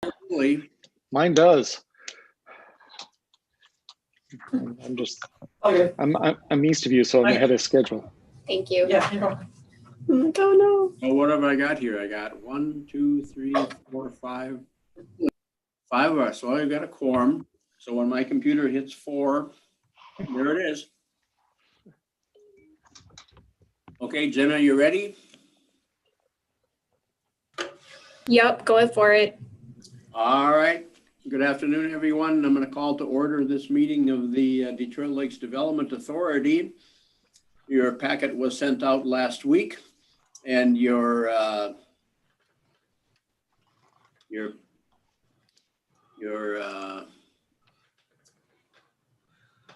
Really? Mine does. I'm just, Okay. I'm east of you, so I'm ahead of schedule. Thank you. Yeah. You know. Oh no. Oh, what have I got here? I got 1, 2, 3, 4, 5. 5 of us. So I've got a quorum. So when my computer hits 4, there it is. Okay, Jenna, you ready? Yep, going for it. All right. Good afternoon, everyone. I'm going to call to order this meeting of the Detroit Lakes Development Authority. Your packet was sent out last week, and your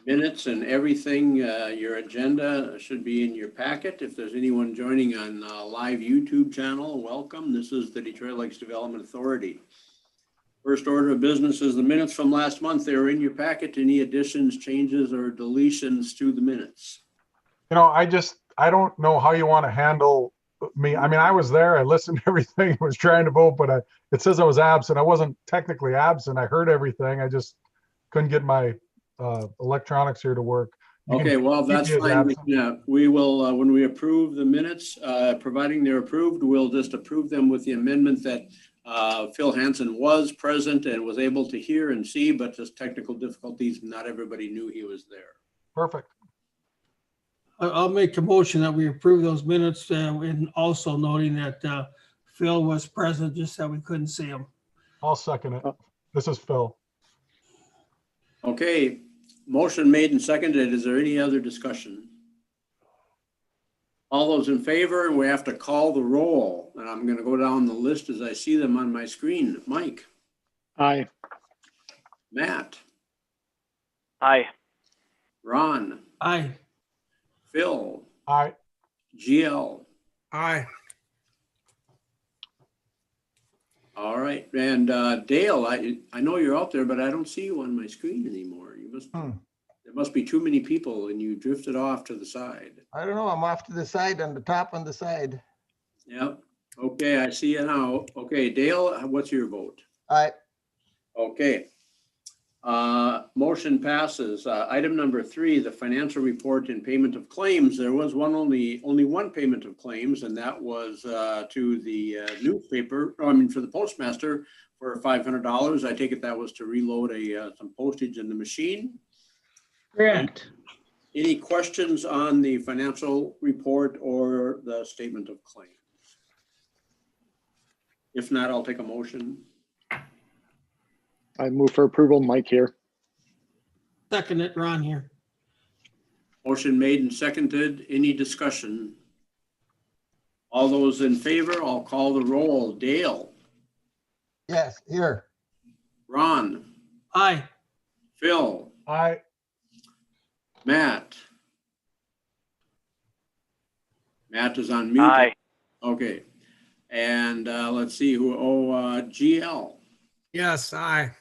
minutes and everything, your agenda should be in your packet. If there's anyone joining on live YouTube channel, welcome. This is the Detroit Lakes Development Authority. First order of business is the minutes from last month. They're in your packet. Any additions, changes, or deletions to the minutes? You know, I don't know how you want to handle me. I mean, I was there, I listened to everything, was trying to vote, but it says I was absent. I wasn't technically absent. I heard everything. I just couldn't get my electronics here to work. You can Okay, well, that's keep me as fine. absent. Yeah, we will, when we approve the minutes, providing they're approved, we'll just approve them with the amendment that Phil Hansen was present and was able to hear and see, but just technical difficulties, not everybody knew he was there. Perfect. I'll make a motion that we approve those minutes and also noting that Phil was present, just that we couldn't see him. I'll second it. This is Phil. Okay, motion made and seconded. Is there any other discussion? All those in favor, we have to call the roll, and I'm going to go down the list as I see them on my screen. Mike, Aye. Matt, Aye. Ron, Aye. Phil, Aye. GL. Aye. All right, and Dale, I know you're out there, but I don't see you on my screen anymore. You must, there must be too many people and you drifted off to the side. I don't know. I'm off to the side, on the top on the side. Yep. Okay, I see you now. Okay, Dale, what's your vote? Aye. Okay. Motion passes. Item number 3, the financial report and payment of claims. There was only one payment of claims, and that was to the newspaper, for the postmaster for $500. I take it that was to reload some postage in the machine. Correct. Any questions on the financial report or the statement of claims? If not, I'll take a motion. I move for approval. Mike here. Second it, Ron here. Motion made and seconded. Any discussion? All those in favor, I'll call the roll. Dale, Yes, here. Ron, Aye. Phil, Aye. Matt. Matt is on mute. Aye. Okay. And let's see who, GL. Yes, aye.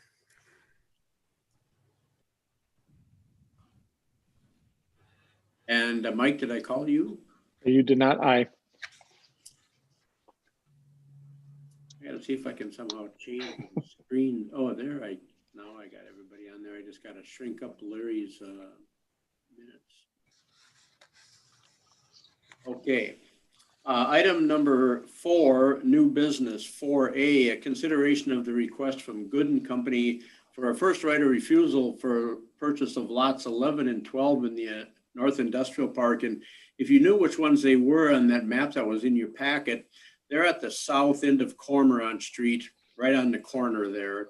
And Mike, did I call you? You did not. Aye. I gotta see if I can somehow change the screen. Oh, now I got everybody on there. I just gotta shrink up Larry's minutes. Okay. Item number 4, new business 4A, a consideration of the request from Good and Company for a first right of refusal for purchase of lots 11 and 12 in the North Industrial Park. And if you knew which ones they were on that map that was in your packet, they're at the south end of Cormorant Street, right on the corner there.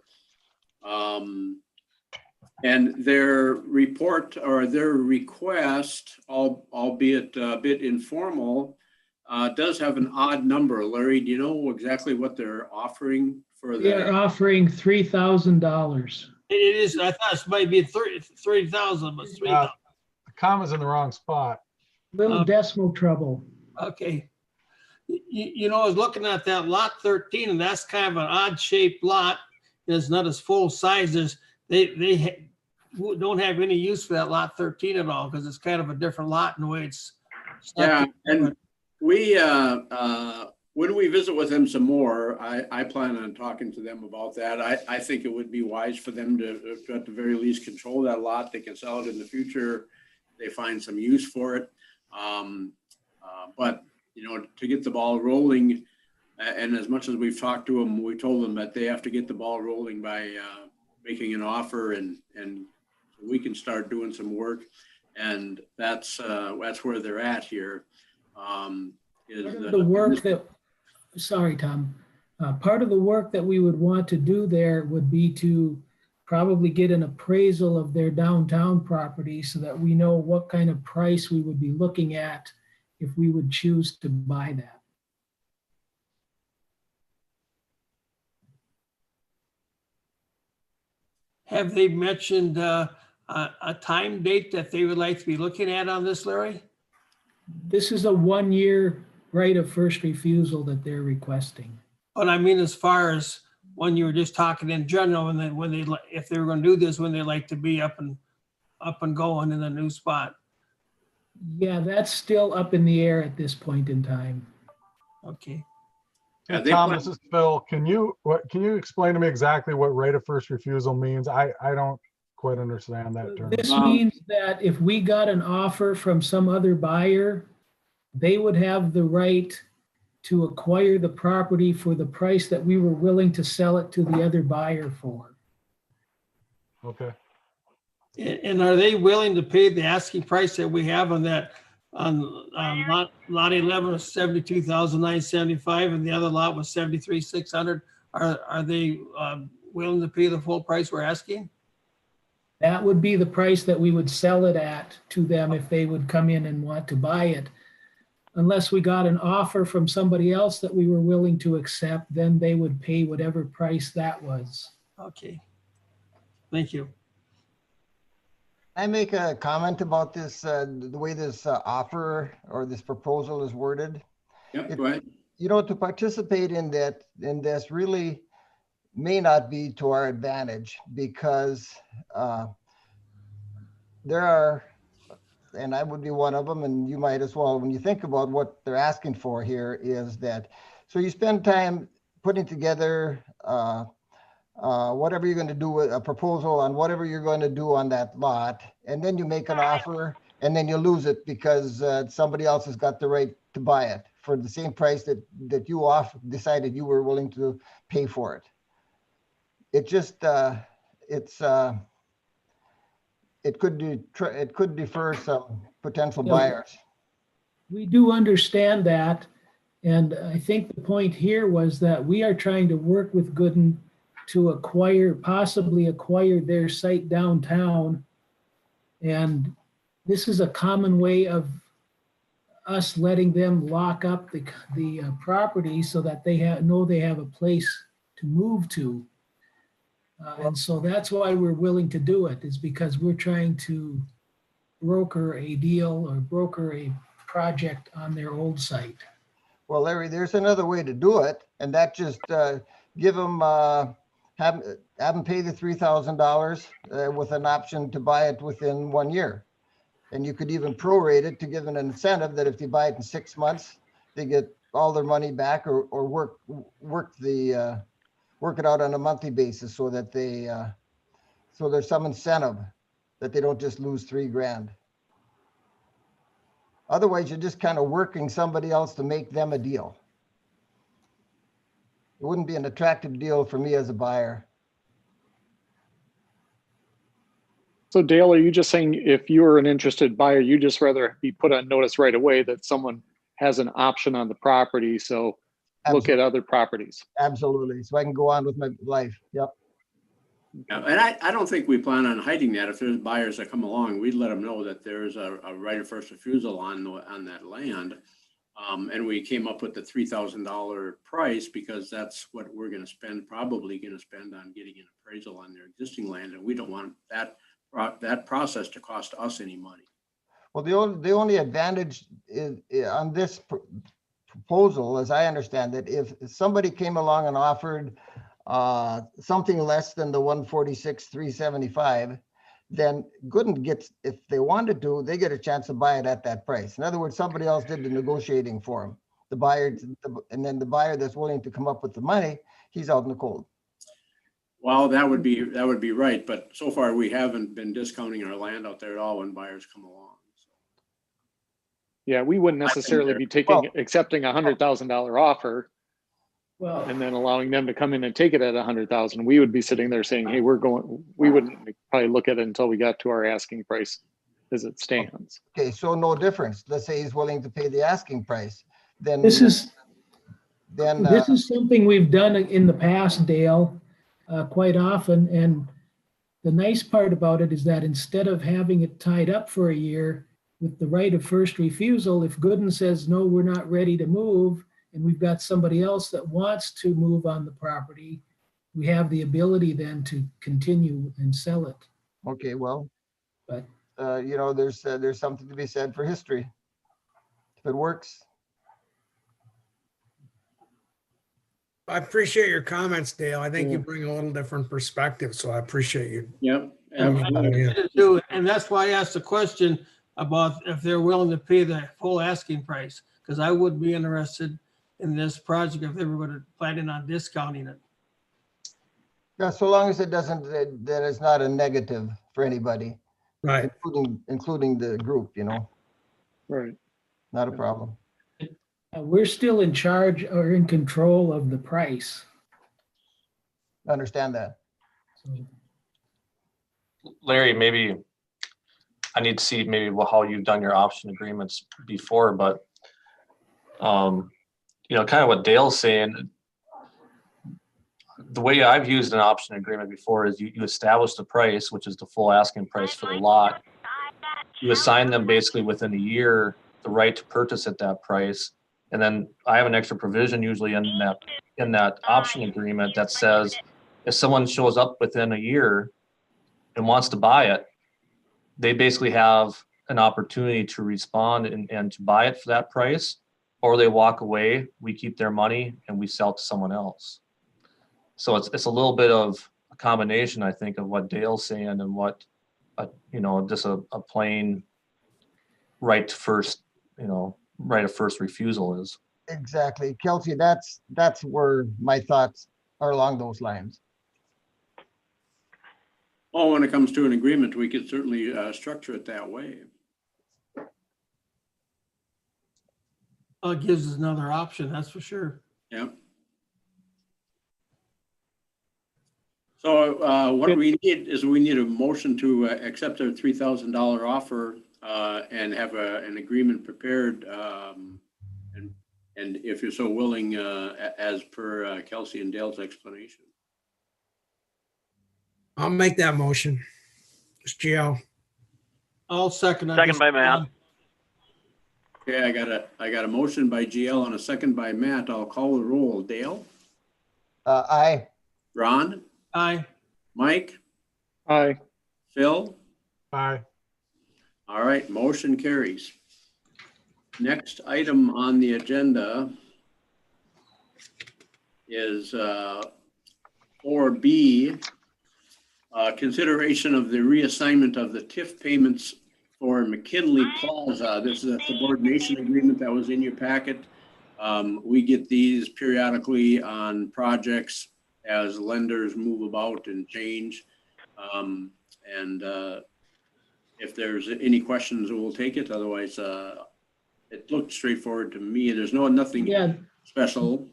And their report or their request, albeit a bit informal, does have an odd number. Larry, do you know exactly what they're offering for They're that? offering $3,000. It is, I thought it might be 30,000, but it's 3,000. The comma's in the wrong spot. Little decimal trouble. Okay. You know, I was looking at that lot 13, and that's kind of an odd shaped lot. It's not as full size as they don't have any use for that lot 13 at all, because it's kind of a different lot in the way it's. Yeah, and we when we visit with them some more, I plan on talking to them about that. I think it would be wise for them to at the very least control that lot. They can sell it in the future. They find some use for it. But, you know, to get the ball rolling, and as much as we've talked to them, we told them that they have to get the ball rolling by making an offer, and we can start doing some work. And that's where they're at here. The work that, sorry, Tom, part of the work that we would want to do there would be to probably get an appraisal of their downtown property so that we know what kind of price we would be looking at if we would choose to buy that. Have they mentioned a time date that they would like to be looking at on this, Larry? This is a 1-year right of first refusal that they're requesting. But I mean, as far as when you were just talking in general, and then when they, if they were going to do this, when they like to be up and going in the new spot. Yeah, that's still up in the air at this point in time. Okay. Yeah, Hey, Tom, this is Phil. Can you explain to me exactly what right of first refusal means? I don't quite understand that term. This means that if we got an offer from some other buyer, they would have the right to acquire the property for the price that we were willing to sell it to the other buyer for. Okay. And are they willing to pay the asking price that we have on that, on lot 11 was 72,975 and the other lot was 73,600? Are they willing to pay the full price we're asking? That would be the price that we would sell it at to them if they would come in and want to buy it. Unless we got an offer from somebody else that we were willing to accept, then they would pay whatever price that was. Okay. Thank you. I make a comment about this, the way this offer or this proposal is worded. Yep, go ahead. You know, to participate in that, in this really may not be to our advantage because there are, and I would be one of them, and you might as well, when you think about what they're asking for here is that, so you spend time putting together whatever you're going to do with a proposal on whatever you're going to do on that lot, and then you make an offer and then you lose it because somebody else has got the right to buy it for the same price that you decided you were willing to pay for it. It just, it could defer some potential buyers. We do understand that. And I think the point here was that we are trying to work with Gooden to possibly acquire their site downtown. And this is a common way of us letting them lock up the property so that they know they have a place to move to. And so that's why we're willing to do it, is because we're trying to broker a deal or broker a project on their old site. Well, Larry, there's another way to do it, and that just give them, have them pay the $3,000 with an option to buy it within 1 year. And you could even prorate it to give an incentive that if they buy it in 6 months, they get all their money back, or work it out on a monthly basis so that they, so there's some incentive that they don't just lose $3,000. Otherwise, you're just kind of working somebody else to make them a deal. It wouldn't be an attractive deal for me as a buyer. So Dale, are you just saying if you're an interested buyer, you just rather be put on notice right away that someone has an option on the property, so look at other properties? Absolutely. So I can go on with my life. Yep. Yeah, and I don't think we plan on hiding that. If there's buyers that come along, we'd let them know that there's a right of first refusal on that land. And we came up with the $3,000 price because that's what we're going to spend, probably going to spend on getting an appraisal on their existing land. And we don't want that process to cost us any money. Well, the only advantage is on this proposal, as I understand it, if somebody came along and offered something less than the 146,375, then Gooden gets, if they wanted to, they get a chance to buy it at that price. In other words, somebody else did the negotiating for them. the buyer, and then the buyer that's willing to come up with the money, he's out in the cold. Well, that would be right, but so far we haven't been discounting our land out there at all when buyers come along. Yeah, we wouldn't necessarily be accepting $100,000 offer Well, and then allowing them to come in and take it at 100,000. We would be sitting there saying, hey, we wouldn't probably look at it until we got to our asking price as it stands. Okay, so no difference. Let's say he's willing to pay the asking price, then. this is Then, something we've done in the past, Dale, quite often. And the nice part about it is that instead of having it tied up for a year with the right of first refusal, if Gooden says, no, we're not ready to move, and we've got somebody else that wants to move on the property, we have the ability then to continue and sell it. okay, well, But you know, there's something to be said for history. If it works. I appreciate your comments, Dale. I think you bring a little different perspective, so I appreciate you. Yep. And that's why I asked the question about if they're willing to pay the full asking price, because I would be interested in this project if they were going to planning on discounting it. Yeah, so long as it doesn't, that is not a negative for anybody, Right. including the group, you know, Right. not a problem. we're still in charge or in control of the price. I understand that. So Larry, maybe I need to see maybe how you've done your option agreements before, but you know, kind of what Dale's saying, the way I've used an option agreement before is you establish the price, which is the full asking price for the lot. You assign them basically within a year the right to purchase at that price. And then I have an extra provision usually in that option agreement that says if someone shows up within a year and wants to buy it, they basically have an opportunity to respond and to buy it for that price, or they walk away, we keep their money and we sell to someone else. So it's a little bit of a combination, I think, of what Dale's saying and what, you know, just a plain right to first, you know, right of first refusal is. Exactly. Kelsey, that's where my thoughts are along those lines. Well, when it comes to an agreement, we could certainly structure it that way. It gives us another option, that's for sure. Yeah. So what we need is we need a motion to accept a $3,000 offer and have an agreement prepared. And if you're so willing, as per Kelsey and Dale's explanation. I'll make that motion. It's GL. I'll second. Second by Matt. Okay, I got a motion by GL and a second by Matt. I'll call the roll. Dale? Aye. Ron? Aye. Mike? Aye. Phil? Aye. All right, motion carries. Next item on the agenda is 4B, consideration of the reassignment of the TIF payments for McKinley Plaza. This is a subordination agreement that was in your packet. We get these periodically on projects as lenders move about and change. If there's any questions, we'll take it. Otherwise, it looked straightforward to me. There's nothing yeah, special.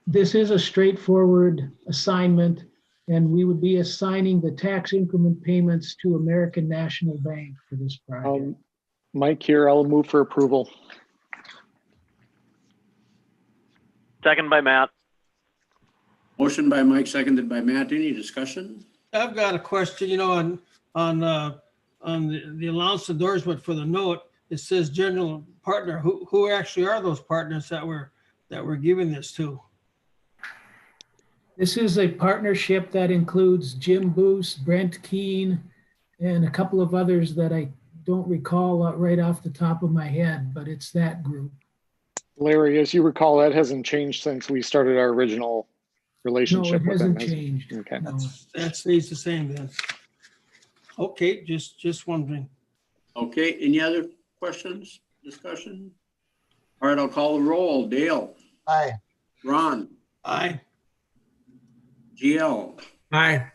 this is a straightforward assignment, and we would be assigning the tax increment payments to American National Bank for this project. Mike here, I'll move for approval. Second by Matt. Motion by Mike, seconded by Matt. Any discussion? I've got a question, you know, on the allowance endorsement for the note. It says general partner. Who actually are those partners that we're giving this to? This is a partnership that includes Jim Boos, Brent Keene, and a couple of others that I don't recall right off the top of my head, but it's that group. Larry, as you recall, that hasn't changed since we started our original No, relationship it with them. hasn't changed. Okay. No. That stays the same then. Okay, just wondering. Okay, any other questions, discussion? All right, I'll call the roll. Dale, Aye. Ron, Aye. GL, Aye.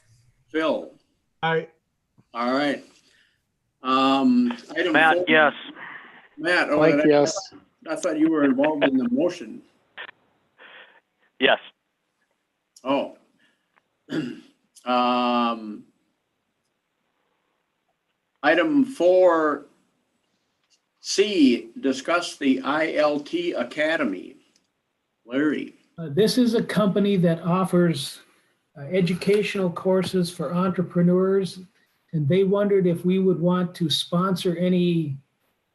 Phil. I, All right. Item Matt, 4. yes. Matt, oh, Mike, yes. I thought you were involved in the motion. Yes. Oh. Item 4C, discuss the ILT Academy. Larry. This is a company that offers educational courses for entrepreneurs, and they wondered if we would want to sponsor any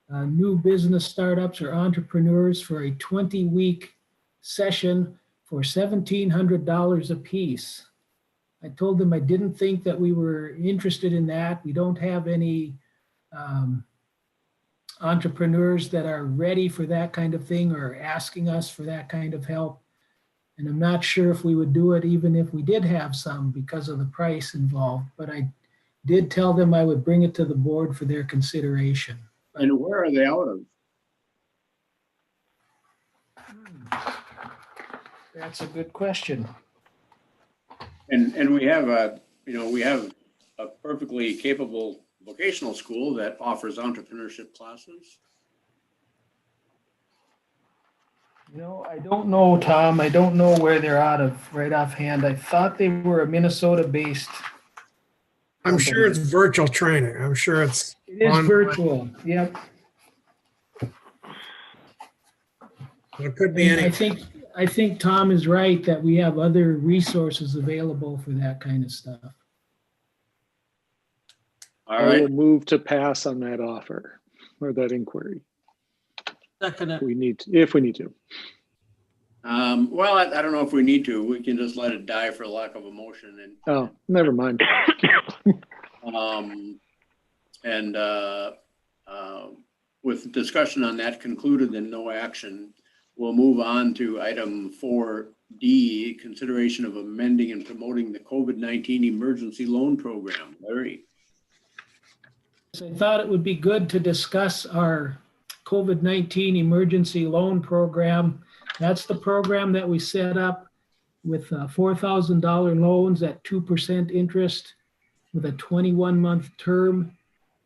new business startups or entrepreneurs for a 20-week session for $1,700 a piece. I told them I didn't think that we were interested in that. We don't have any entrepreneurs that are ready for that kind of thing or asking us for that kind of help. And I'm not sure if we would do it even if we did have some because of the price involved. But I did tell them I would bring it to the board for their consideration. And where are they out of? That's a good question. And we have we have a perfectly capable vocational school that offers entrepreneurship classes. I don't know, Tom. I don't know where they're out of right offhand. I thought they were a Minnesota-based. I'm sure it's virtual training. I'm sure it's. It is virtual. Yep. It could be And any. I think Tom is right that we have other resources available for that kind of stuff. All I right. will move to pass on that offer or that inquiry. Second it. If we need to. Well, I don't know if we need to. We can just let it die for lack of a motion. And Oh, never mind. With discussion on that concluded and no action, we'll move on to item 4D, consideration of amending and promoting the COVID-19 emergency loan program. Larry. I thought it would be good to discuss our COVID-19 emergency loan program. That's the program that we set up with $4,000 loans at 2% interest with a 21-month term,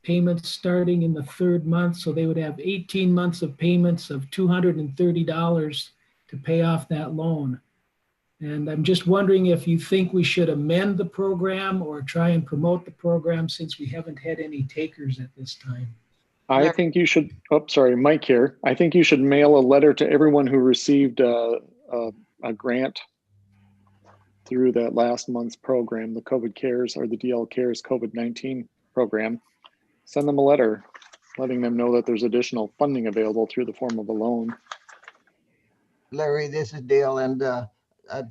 payments starting in the third month. So they would have 18 months of payments of $230 to pay off that loan. And I'm just wondering if you think we should amend the program or try and promote the program since we haven't had any takers at this time. I think you should, Mike here. I think you should mail a letter to everyone who received a grant through that last month's program, the COVID Cares or the DL Cares COVID-19 program. Send them a letter letting them know that there's additional funding available through the form of a loan. Larry, this is Dale, and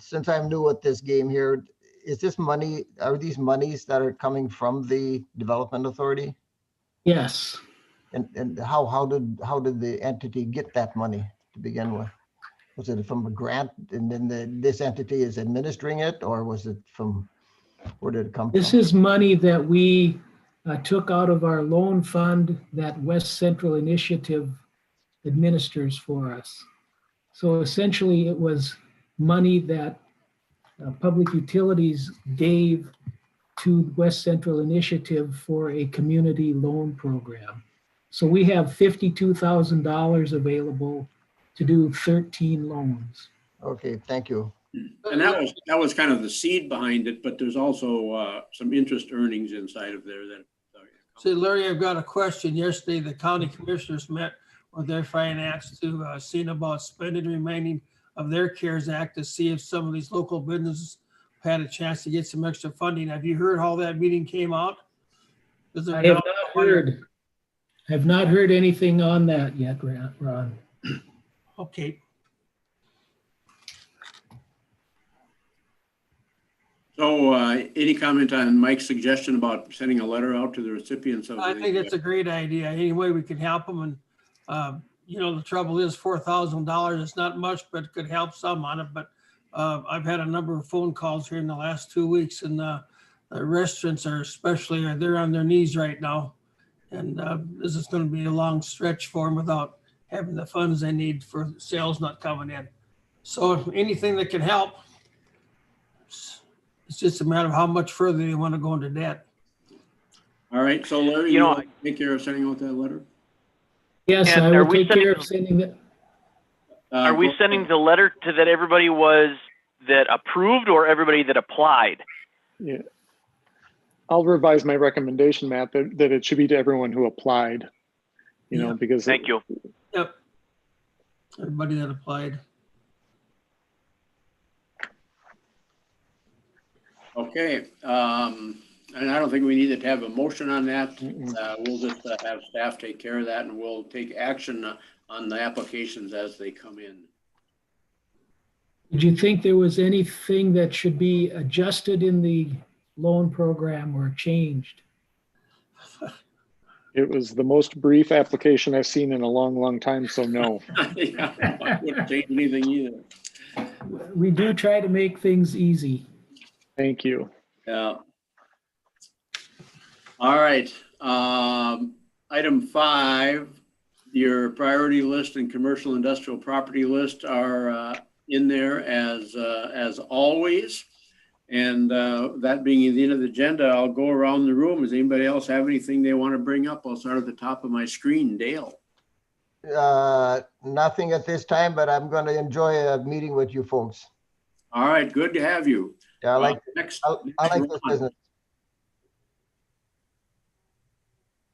since I'm new at this game here, is this money, are these monies that are coming from the Development Authority? Yes. And how did the entity get that money to begin with? Was it from a grant and then this entity is administering it, or was it from, where did it come from? This is money that we took out of our loan fund that West Central Initiative administers for us. So essentially it was money that Public Utilities gave to West Central Initiative for a community loan program. So we have $52,000 available to do 13 loans. Okay, thank you. And that was kind of the seed behind it, but there's also some interest earnings inside of there that. See, Larry, I've got a question. Yesterday, the county commissioners met with their finance to see about spending the remaining of their CARES Act to see if some of these local businesses had a chance to get some extra funding. Have you heard how that meeting came out? I have not heard anything on that yet, Ron. Okay. So any comment on Mike's suggestion about sending a letter out to the recipients of I think it's a great idea. Any way we can help them. And, the trouble is $4,000. It's not much, but it could help some on it. But I've had a number of phone calls here in the last 2 weeks, and the restaurants are they're on their knees right now. And this is going to be a long stretch for them without having the funds they need for sales not coming in. So anything that can help. It's just a matter of how much further they want to go into debt. All right, so Larry, You know, want to take care of sending out that letter? Yes, And I are will we take care sending- of sending that. Are we sending the letter to that everybody that approved or everybody that applied? Yeah. I'll revise my recommendation, Matt, that it should be to everyone who applied, you know, Yeah. because. Thank you. Yep. Everybody that applied. Okay, and I don't think we need to have a motion on that. Mm-mm. We'll just have staff take care of that, and we'll take action on the applications as they come in. Did you think there was anything that should be adjusted in the loan program or changed? It was the most brief application I've seen in a long, long time, so no. Yeah, I wouldn't change anything either. We do try to make things easy. Thank you. Yeah. All right, item 5, your priority list and commercial industrial property list are in there as always. And that being the end of the agenda, I'll go around the room. Does anybody else have anything they want to bring up? I'll start at the top of my screen. Dale. Nothing at this time, but I'm going to enjoy a meeting with you folks. All right, good to have you. Yeah, I like Next, I like this business.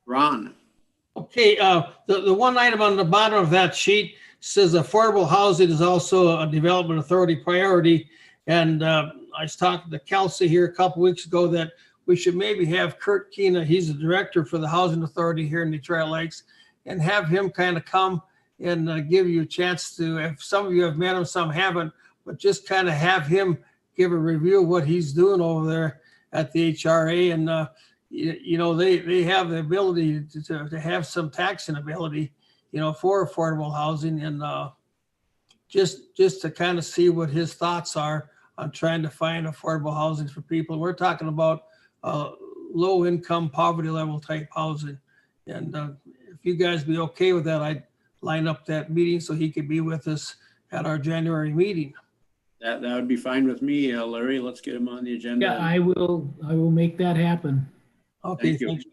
Ron. Okay, the one item on the bottom of that sheet says affordable housing is also a development authority priority. And I was talking to Kelsey here a couple weeks ago that we should maybe have Kurt Keena, he's the director for the Housing Authority here in Detroit Lakes, and have him kind of come and give you a chance to, if some of you have met him, some haven't, but just kind of have him give a review of what he's doing over there at the HRA. And, you know, they have the ability to have some taxing ability, you know, for affordable housing, and just to kind of see what his thoughts are on trying to find affordable housing for people. We're talking about low income, poverty level type housing. And if you guys be okay with that, I'd line up that meeting so he could be with us at our January meeting. That would be fine with me, Larry. Let's get him on the agenda. Yeah, I will make that happen. Okay, Thank you. thanks.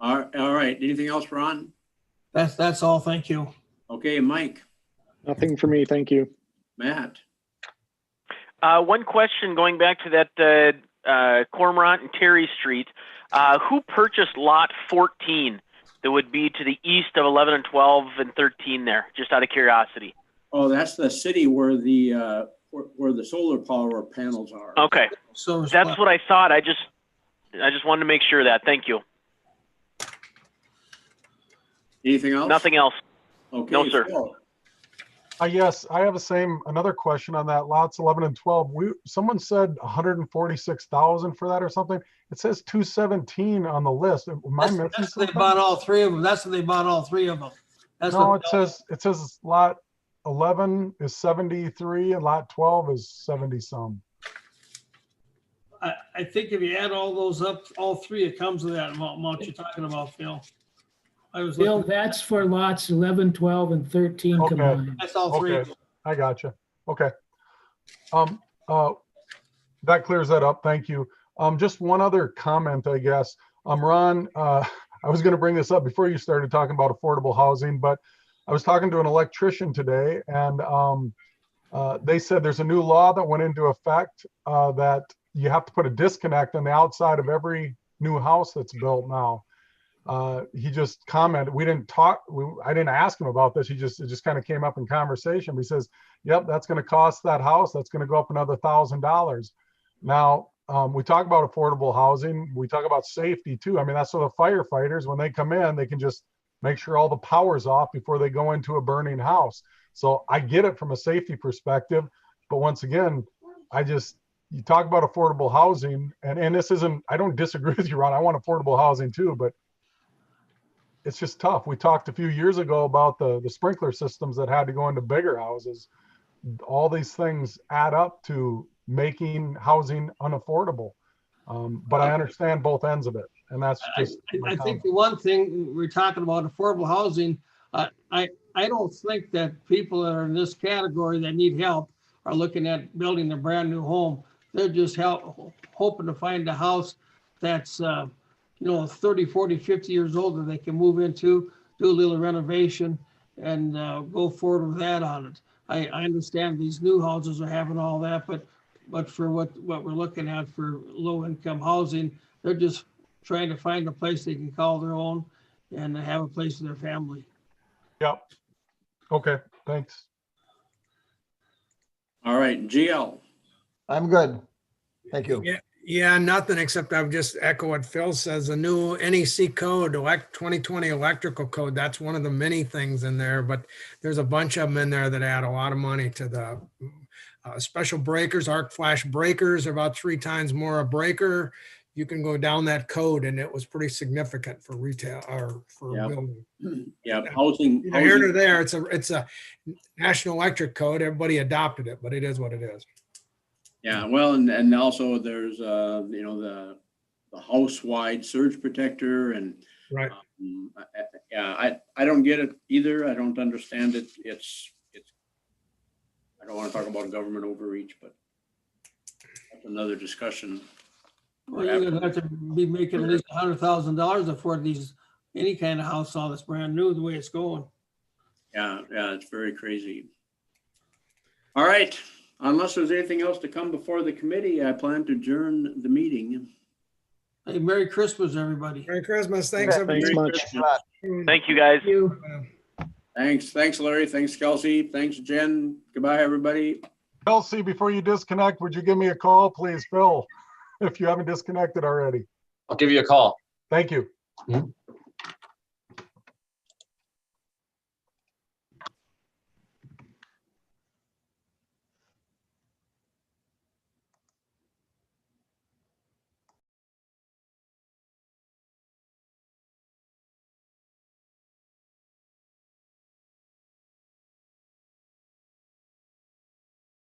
All right. Anything else, Ron? That's all. Thank you. Okay, Mike, Nothing for me, thank you. Matt. One question going back to that Cormorant and Terry Street. Who purchased lot 14 that would be to the east of 11 and 12 and 13 there, just out of curiosity? Oh, that's the city where the solar power panels are. Okay, So that's what I thought. I just wanted to make sure of that. Thank you. Anything else? Nothing else. Okay. No, sir. Phil. Yes, I have another question on that lots 11 and 12. Someone said 146,000 for that or something. It says 217 on the list. Am I missing that's what something? they bought all three of them. That's what they bought all three of them. That's No, what, it says lot 11 is 73 and lot 12 is 70 some. I think if you add all those up, all three, it comes to that amount you're talking about, Phil. I was Bill, looking, that's for lots 11, 12, and 13 Okay. combined. that's all three. Okay, I gotcha. Okay. That clears that up. Thank you. Just one other comment, I guess. Ron, I was going to bring this up before you started talking about affordable housing, but I was talking to an electrician today, and they said there's a new law that went into effect that you have to put a disconnect on the outside of every new house that's built now. He just commented, we didn't talk, I didn't ask him about this. It just kind of came up in conversation. He says, yep, that's going to cost that house. That's going to go up another $1,000. Now, we talk about affordable housing. We talk about safety too. I mean, that's what the firefighters, when they come in, they can just make sure all the power's off before they go into a burning house. So I get it from a safety perspective, but once again, you talk about affordable housing, and this isn't, I don't disagree with you, Ron. I want affordable housing too, but it's just tough. We talked a few years ago about the sprinkler systems that had to go into bigger houses. All these things add up to making housing unaffordable. But I understand both ends of it. And that's just I think the one thing we're talking about affordable housing, I don't think that people that are in this category that need help are looking at building a brand new home. They're just hoping to find a house that's, 30, 40, 50 years old that they can move into, do a little renovation and go forward with that on it. I understand these new houses are having all that, but for what we're looking at for low income housing, they're just trying to find a place they can call their own and have a place for their family. Yep. Okay, thanks. All right, GL. I'm good. Thank you. Yeah, nothing except I would just echo what Phil says, the new NEC code, 2020 electrical code, that's one of the many things in there, but there's a bunch of them in there that add a lot of money to the special breakers, arc flash breakers are about 3 times more a breaker. You can go down that code and it was pretty significant for retail or for Yep. building. Yeah, housing. Either here or there, it's a national electric code. Everybody adopted it, but it is what it is. Yeah, well, and also there's, the house-wide surge protector and, Right. I don't get it either. I don't understand it. It's, I don't want to talk about government overreach, but that's another discussion. Well, you're gonna have to be making at least $100,000 for any kind of house all that's brand new, the way it's going. Yeah, it's very crazy. All right, unless there's anything else to come before the committee, I plan to adjourn the meeting. Hey, Merry Christmas, everybody. Merry Christmas. Thanks, Yeah, everybody. Thanks much. Thank you, guys. Thanks, Larry. Thanks, Kelsey. Thanks, Jen. Goodbye, everybody. Kelsey, before you disconnect, would you give me a call, please, Phil, if you haven't disconnected already? I'll give you a call. Thank you. Mhm.